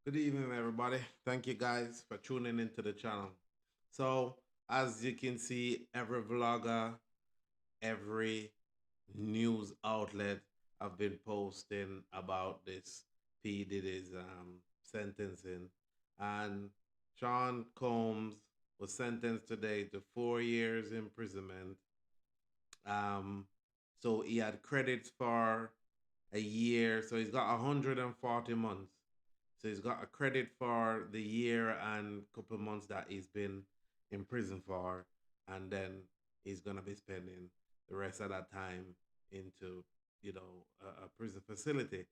Good evening, everybody. Thank you guys for tuning into the channel. So, as you can see, every vlogger, every news outlet have been posting about this P. Diddy's sentencing. And Sean Combs was sentenced today to 4 years imprisonment. Um, so he had credits for a year. So he's got 140 months. So he's got a credit for the year and couple months that he's been in prison for, and then he's gonna be spending the rest of that time into a prison facility.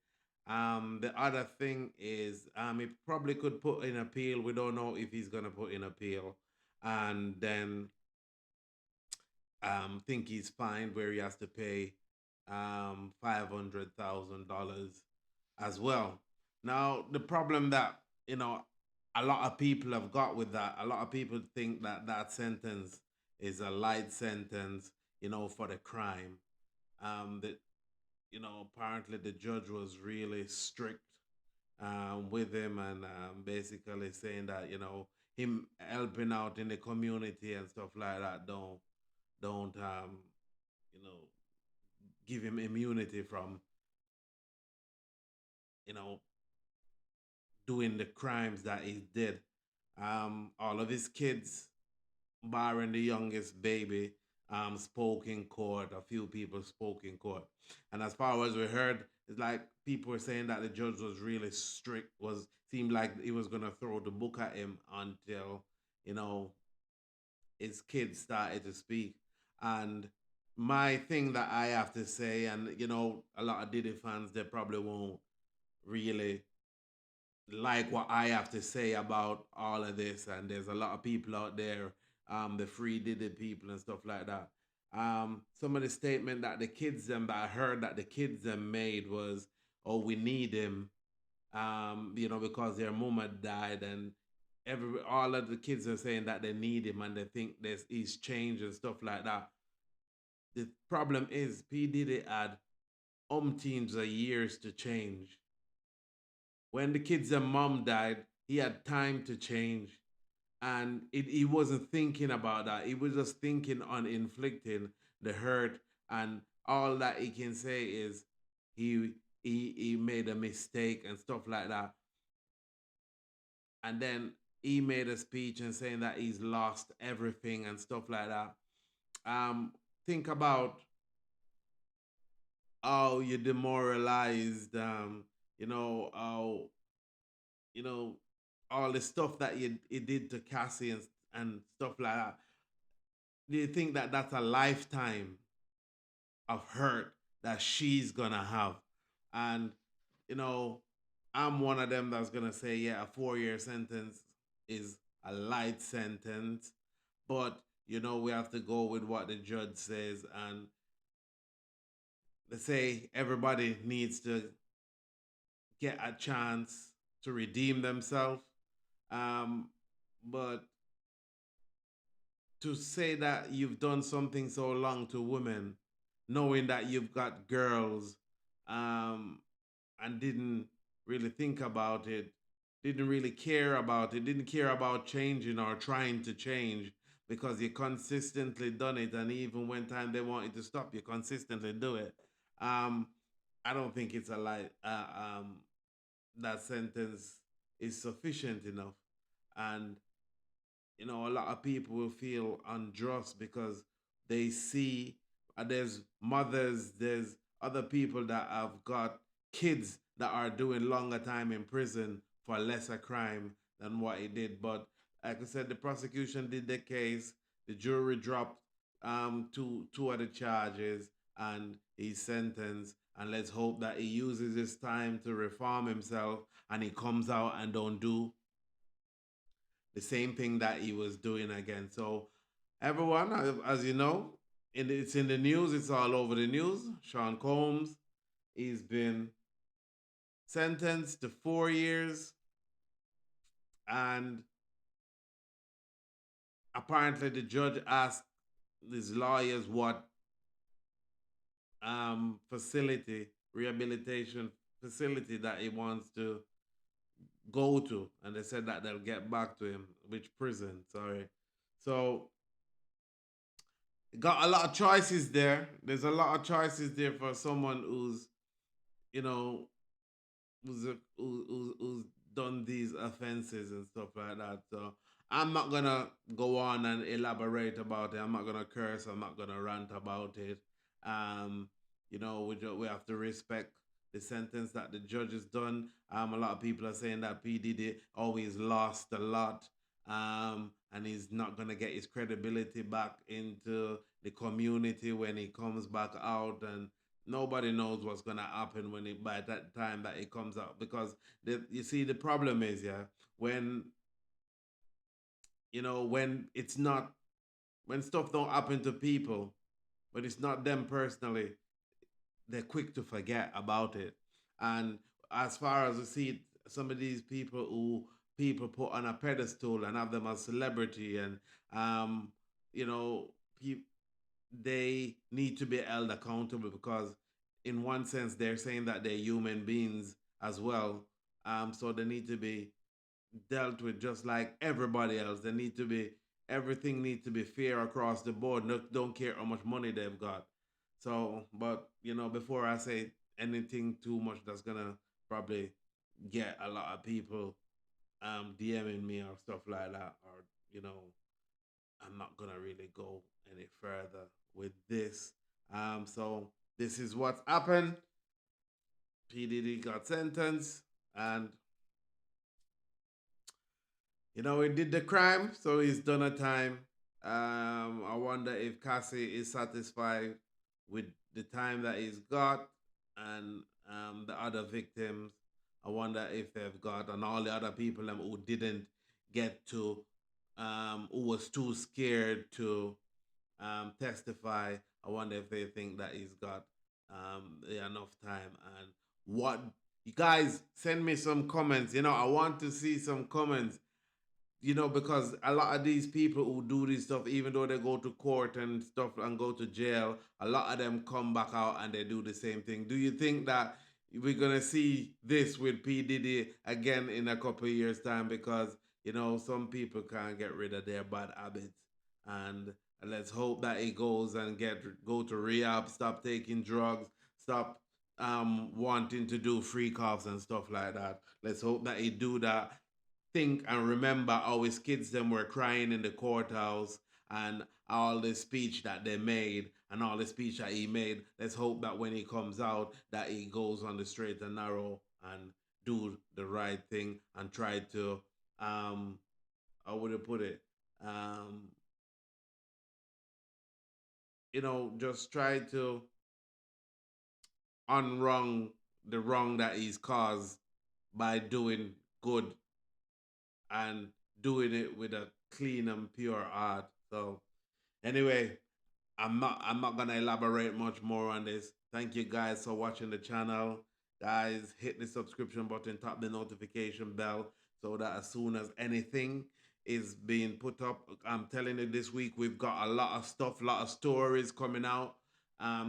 The other thing is, he probably could put in appeal. We don't know if he's gonna put in appeal, and then think he's fine where he has to pay $500,000 as well. Now, the problem that a lot of people have got with that, a lot of people think that that sentence is a light sentence, for the crime. That apparently the judge was really strict with him, and basically saying that him helping out in the community and stuff like that don't you know give him immunity from you know doing the crimes that he did. All of his kids, barring the youngest baby, spoke in court. A few people spoke in court, and as far as we heard, it's like people were saying that the judge was really strict. Was seemed like he was gonna throw the book at him until you know his kids started to speak. And my thing that I have to say, and a lot of Diddy fans, they probably won't really like what I have to say about all of this. And there's a lot of people out there, the free Diddy people and stuff like that. Some of the statement that the kids them that I heard that the kids them made was, "Oh, we need him," because their mama died, and all of the kids are saying that they need him and they think he's changed and stuff like that. The problem is P Diddy had umpteens of years to change. When the kids' mom died, he had time to change. And he wasn't thinking about that. He was just thinking on inflicting the hurt. And all that he can say is he he made a mistake and stuff like that. And then he made a speech and saying that he's lost everything and stuff like that. Um, think about how you demoralized, how you know, all the stuff that you did to Cassie and stuff like that. Do you think that that's a lifetime of hurt that she's gonna have? And you know, I'm one of them that's gonna say, yeah, a 4 year sentence is a light sentence, but we have to go with what the judge says, and they say everybody needs to get a chance to redeem themselves. Um, but to say that you've done something so long to women, knowing that you've got girls, um, and didn't really think about it, didn't really care about it, didn't care about changing or trying to change because you consistently done it, and even when time they want you to stop, you consistently do it. Um, I don't think it's a lie. That sentence is sufficient enough, and a lot of people will feel unjust because they see there's mothers, there's other people that have got kids that are doing longer time in prison for lesser crime than what he did. But like I said, the prosecution did the case, the jury dropped two of the charges, and he's sentenced. And let's hope that he uses his time to reform himself and he comes out and don't do the same thing that he was doing again. So, everyone, as you know, it's in the news. It's all over the news. Sean Combs, he's been sentenced to 4 years, and apparently the judge asked his lawyers what facility, rehabilitation facility that he wants to go to, and they said that they'll get back to him. Which prison? Sorry. So got a lot of choices there. There's a lot of choices there for someone who's, you know, who's done these offenses and stuff like that. So I'm not gonna go on and elaborate about it. I'm not gonna curse. I'm not gonna rant about it. Um, we have to respect the sentence that the judge has done. A lot of people are saying that P Diddy always lost a lot, and he's not gonna get his credibility back into the community when he comes back out, and nobody knows what's gonna happen when it by that time that it comes out, because you see the problem is, yeah, when when it's not, when stuff don't happen to people, but it's not them personally, they're quick to forget about it. And as far as we see, some of these people who people put on a pedestal and have them as celebrity, and um you know pe- they need to be held accountable, because in one sense they're saying that they're human beings as well. So they need to be dealt with just like everybody else. They need to be, everything needs to be fair across the board. No, don't care how much money they've got. So, but before I say anything too much, that's gonna probably get a lot of people DMing me or stuff like that, or I'm not gonna really go any further with this. So this is what's happened. P Diddy got sentenced, and he did the crime, so he's done a time. I wonder if Cassie is satisfied with the time that he's got, and the other victims. I wonder if they've got, and all the other people who didn't get to, who was too scared to testify. I wonder if they think that he's got enough time. And what you guys send me some comments. I want to see some comments, because a lot of these people who do this stuff, even though they go to court and stuff and go to jail, a lot of them come back out and they do the same thing. Do you think that we're gonna see this with P Diddy again in a couple of years' time? Because some people can't get rid of their bad habits, and let's hope that he goes and go to rehab, stop taking drugs, stop wanting to do freak offs and stuff like that. Let's hope that he do that. Think and remember how his kids them were crying in the courthouse, and all the speech that they made and all the speech that he made. Let's hope that when he comes out, that he goes on the straight and narrow and do the right thing and try to, how would I put it, um just try to unwrong the wrong that he's caused by doing good, and doing it with a clean and pure heart. So anyway, I'm not gonna elaborate much more on this. Thank you guys for watching the channel. Guys, hit the subscription button, tap the notification bell, so that as soon as anything is being put up, I'm telling you, this week we've got a lot of stuff, a lot of stories coming out.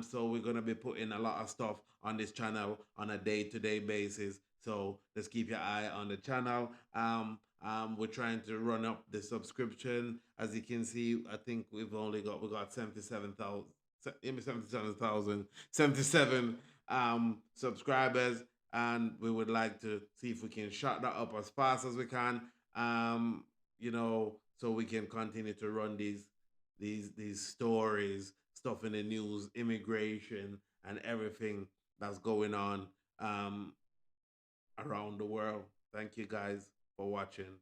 So we're gonna be putting a lot of stuff on this channel on a day-to-day basis. So just keep your eye on the channel. We're trying to run up the subscription. As you can see, I think we got 77,000, 77 subscribers, and we would like to see if we can shut that up as fast as we can. So we can continue to run these stories, stuff in the news, immigration, and everything that's going on um, around the world. Thank you guys for watching.